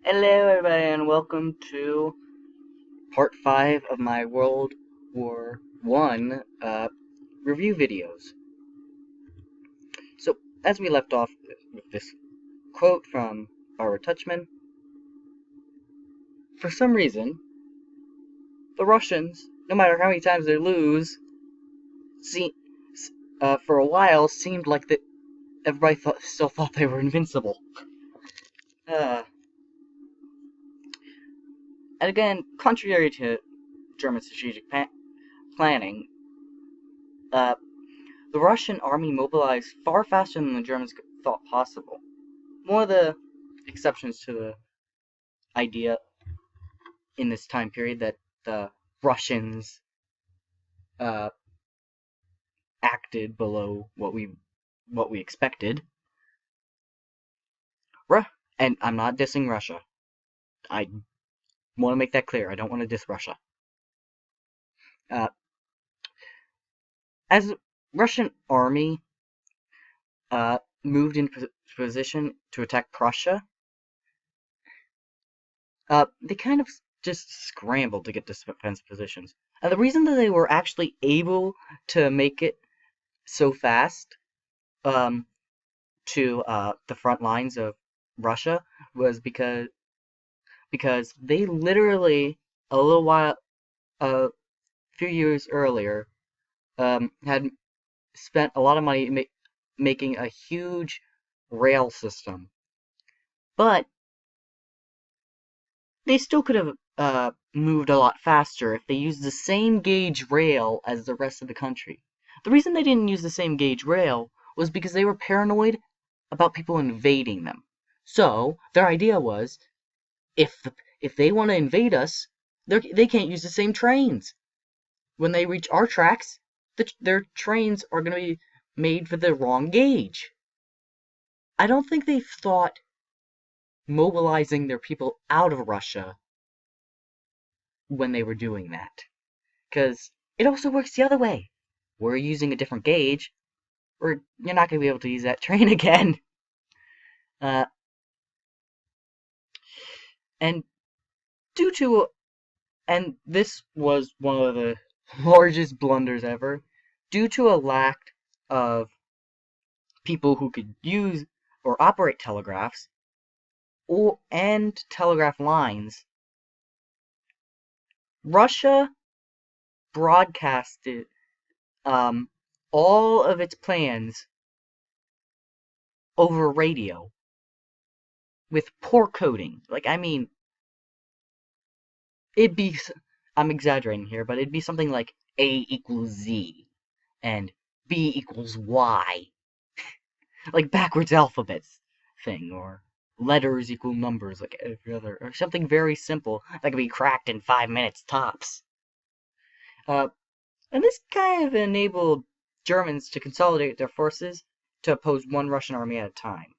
Hello everybody and welcome to part 5 of my World War One review videos. So, as we left off with this quote from Barbara Tuchman, for some reason, the Russians, no matter how many times they lose, for a while seemed like that everybody still thought they were invincible. Uh, and again, contrary to German strategic planning, uh, the Russian army mobilized far faster than the Germans thought possible. One of the exceptions to the idea in this time period that the Russians uh, acted below what we expected. And I'm not dissing Russia. I want to make that clear. I don't want to diss Russia. Uh, as the Russian army moved into position to attack Prussia, they kind of just scrambled to get to defense positions. And the reason that they were actually able to make it so fast to the front lines of Russia was because they literally a few years earlier had spent a lot of money making a huge rail system, but they still could have moved a lot faster if they used the same gauge rail as the rest of the country. The reason they didn't use the same gauge rail was because they were paranoid about people invading them. So their idea was, if they want to invade us, they can't use the same trains. When they reach our tracks, their trains are going to be made for the wrong gauge. I don't think they thought mobilizing their people out of Russia when they were doing that. Because it also works the other way. We're using a different gauge, or you're not going to be able to use that train again. Uh, and due to, and this was one of the largest blunders ever, due to a lack of people who could use or operate telegraphs and telegraph lines, Russia broadcasted all of its plans over radio with poor coding. Like, I mean, it'd be, I'm exaggerating here, but it'd be something like A equals Z and B equals Y. Like backwards alphabets thing, or letters equal numbers, like every other, or something very simple that could be cracked in 5 minutes tops. Uh, and this kind of enabled Germans to consolidate their forces to oppose one Russian army at a time.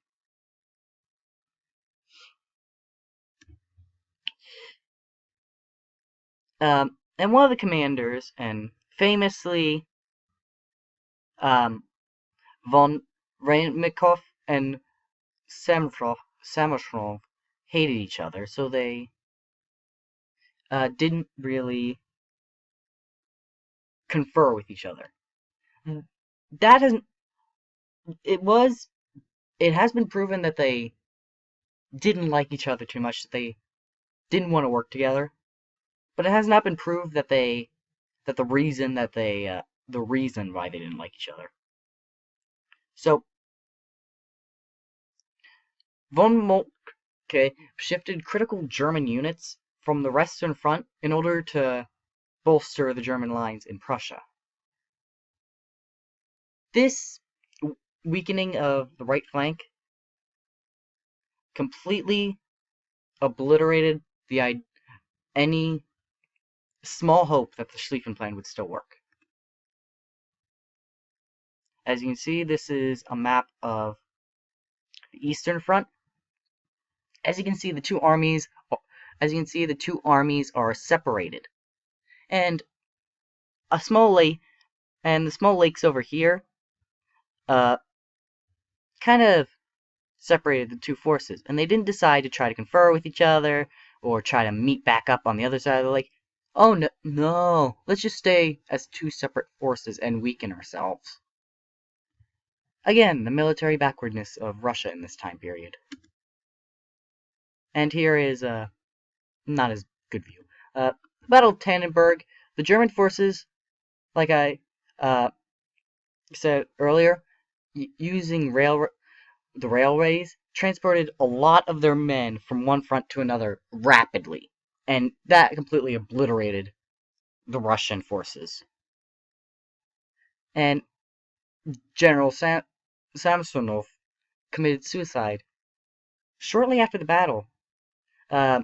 And one of the commanders, and famously von Reinmikoff and Samostrov hated each other, so they didn't really confer with each other. That hasn't. It has been proven that they didn't like each other too much. That they didn't want to work together, but it has not been proved that the reason why they didn't like each other. So von Moltke shifted critical German units from the Western Front in order to bolster the German lines in Prussia. This weakening of the right flank completely obliterated any small hope that the Schlieffen Plan would still work. As you can see, this is a map of the Eastern Front. As you can see, the two armies are separated, and the small lakes over here, kind of separated the two forces, and they didn't decide to try to confer with each other or try to meet back up on the other side of the lake. Oh no, no, let's just stay as two separate forces and weaken ourselves. Again, the military backwardness of Russia in this time period. And here is a not as good view. Battle of Tannenburg. The German forces, like I said earlier, using the railways, transported a lot of their men from one front to another rapidly, and that completely obliterated the Russian forces. And General Samsonov committed suicide shortly after the battle, uh,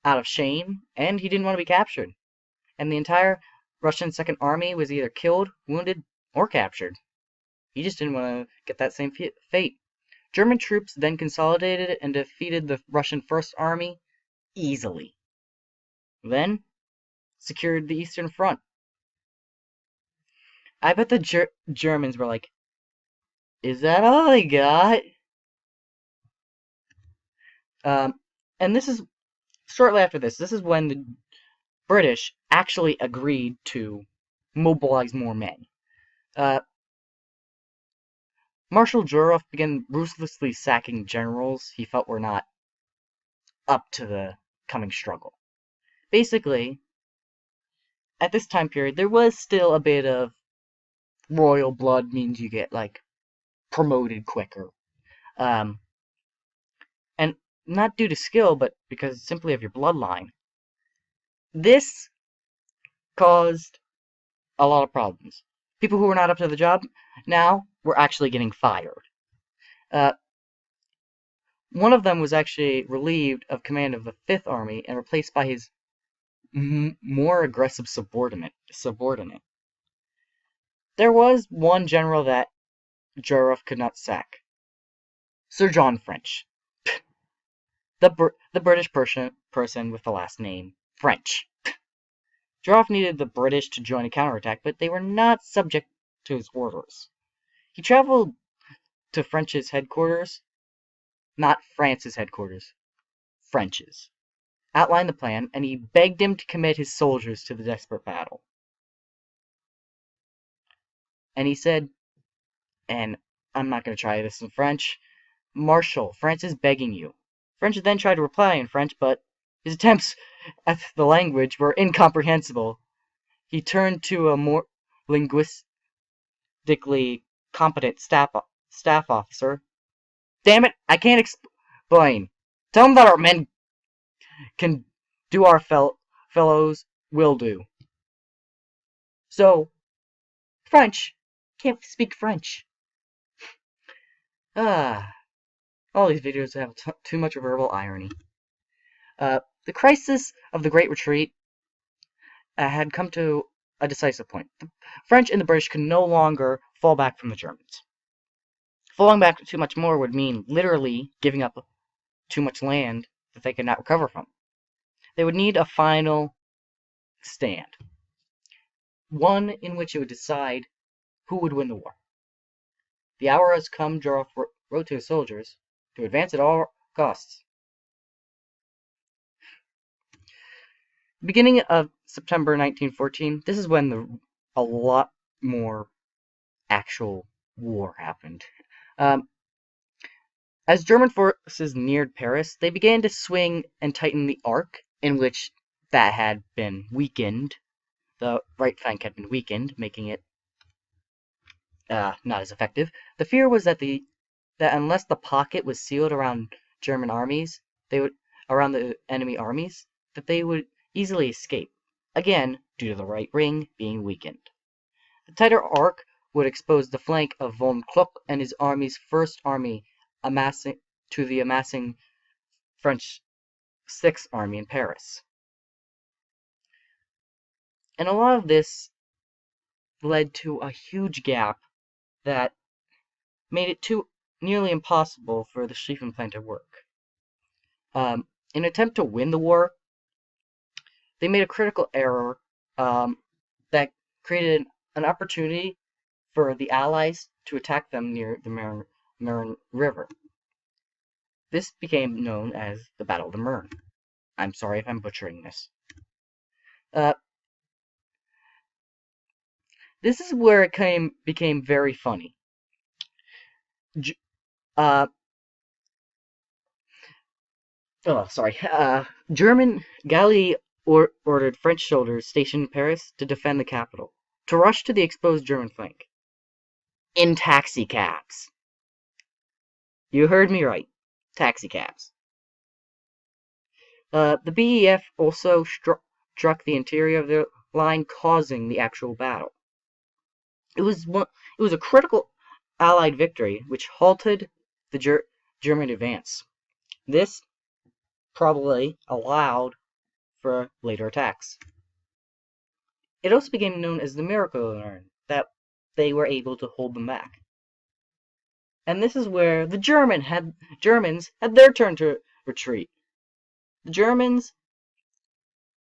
out of shame, and he didn't want to be captured. And the entire Russian Second Army was either killed, wounded, or captured. He just didn't want to get that same fate. German troops then consolidated and defeated the Russian First Army easily. Then secured the Eastern Front. I bet the Germans were like, is that all I got? And this is shortly after this. This is when the British actually agreed to mobilize more men. Marshal Zhurov began ruthlessly sacking generals he felt were not up to the coming struggle. Basically, at this time period, there was still a bit of royal blood means you get, like, promoted quicker. And not due to skill, but because simply of your bloodline. This caused a lot of problems. People who were not up to the job now were actually getting fired. One of them was actually relieved of command of the Fifth Army and replaced by his more aggressive subordinate. There was one general that Zhurov could not sack. Sir John French. The British person with the last name French. Zhurov needed the British to join a counterattack, but they were not subject to his orders. He traveled to French's headquarters, not France's headquarters, French's, outlined the plan, and he begged him to commit his soldiers to the desperate battle. And he said, and I'm not going to try this in French, Marshal, France is begging you. French then tried to reply in French, but his attempts at the language were incomprehensible. He turned to a more linguistically competent staff officer. Damn it, I can't explain. Tell him that our men can do our fellows will do. So, French. Can't speak French. All these videos have too much verbal irony. The crisis of the Great Retreat had come to a decisive point. The French and the British could no longer fall back from the Germans. Falling back too much more would mean literally giving up too much land that they could not recover from. They would need a final stand. One in which it would decide who would win the war. The hour has come, Zhurov wrote to his soldiers, to advance at all costs. Beginning of September 1914, this is when a lot more actual war happened. As German forces neared Paris, they began to swing and tighten the arc, in which that had been weakened. The right flank had been weakened, making it not as effective. The fear was that unless the pocket was sealed around German armies, around the enemy armies, that they would easily escape, again due to the right wing being weakened. The tighter arc would expose the flank of von Kluck and his army's First Army amassing French Sixth Army in Paris. And a lot of this led to a huge gap that made it nearly impossible for the Schlieffenplan to work. In an attempt to win the war, they made a critical error that created an opportunity for the Allies to attack them near the Marne River. This became known as the Battle of the Marne. I'm sorry if I'm butchering this. Uh, this is where it became very funny. J- uh, German Galli ordered French soldiers stationed in Paris to defend the capital, to rush to the exposed German flank. In taxicabs. You heard me right. Taxicabs. The BEF also struck the interior of the line, causing the actual battle. It was a critical Allied victory, which halted the German advance. This probably allowed for later attacks. It also became known as the miracle of the Marne, that they were able to hold them back. And this is where the Germans had their turn to retreat. The Germans,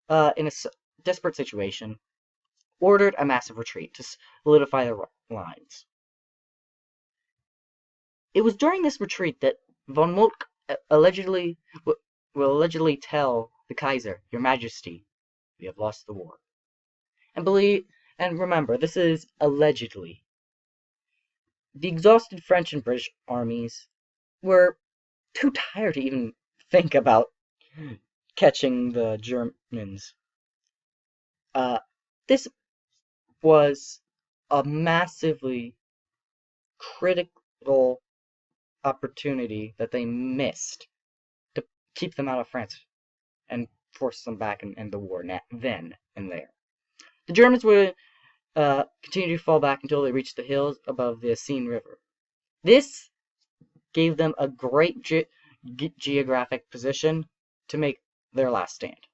in a desperate situation, ordered a massive retreat to solidify their lines. It was during this retreat that von Moltke will allegedly tell the Kaiser, "Your Majesty, we have lost the war." And remember, this is allegedly. The exhausted French and British armies were too tired to even think about catching the Germans. This was a massively critical opportunity that they missed to keep them out of France and force them back and end the war then and there. The Germans would continue to fall back until they reached the hills above the Seine River. This gave them a great geographic position to make their last stand.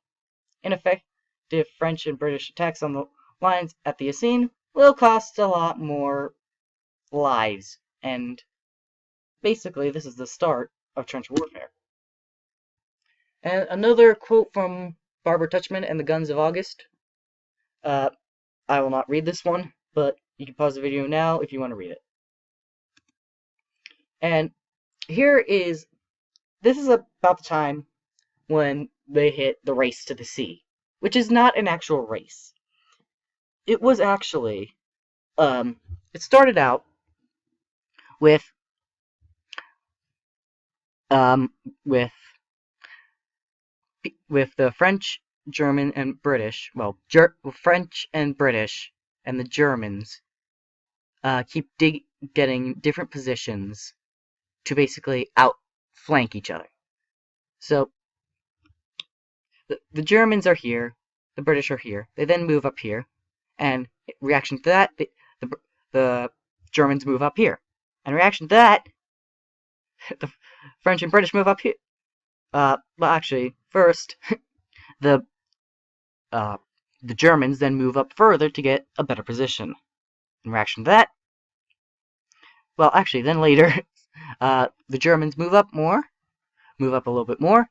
In effect, the French and British attacks on the lines at the Seine will cost a lot more lives, and basically this is the start of trench warfare. And another quote from Barbara Tuchman and the Guns of August. I will not read this one, but you can pause the video now if you want to read it. And this is about the time when they hit the race to the sea, which is not an actual race. It was actually, it started out with, with the French, German, and British, French and British and the Germans keep getting different positions to basically outflank each other. So the Germans are here, the British are here. They then move up here, and in reaction to that, the Germans move up here. And in reaction to that, the French and British move up here. Well, actually, first the Germans then move up further to get a better position. In reaction to that, well, actually, then later, the Germans move up a little bit more,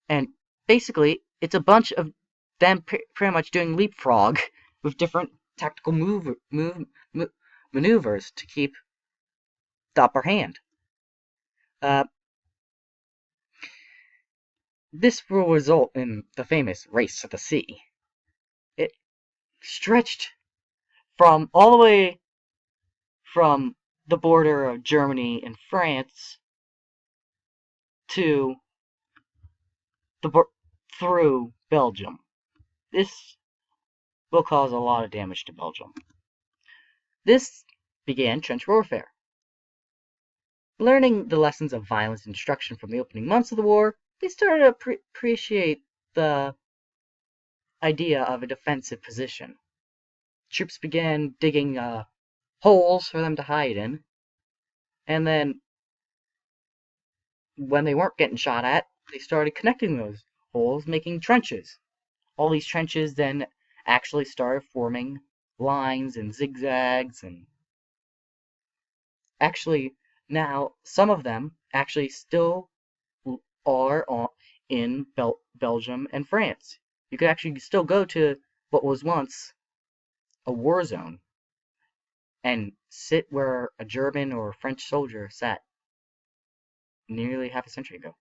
and basically, it's a bunch of them pretty much doing leapfrog with different tactical maneuvers to keep the upper hand. This will result in the famous race to the sea. It stretched from all the way from the border of Germany and France to through Belgium. This will cause a lot of damage to Belgium. This began trench warfare. Learning the lessons of violence and destruction from the opening months of the war, they started to appreciate the idea of a defensive position. Troops began digging holes for them to hide in, and then when they weren't getting shot at, they started connecting those holes, making trenches. All these trenches then actually started forming lines and zigzags, and actually now some of them actually still are in Belgium and France. You could actually still go to what was once a war zone and sit where a German or French soldier sat nearly half a century ago.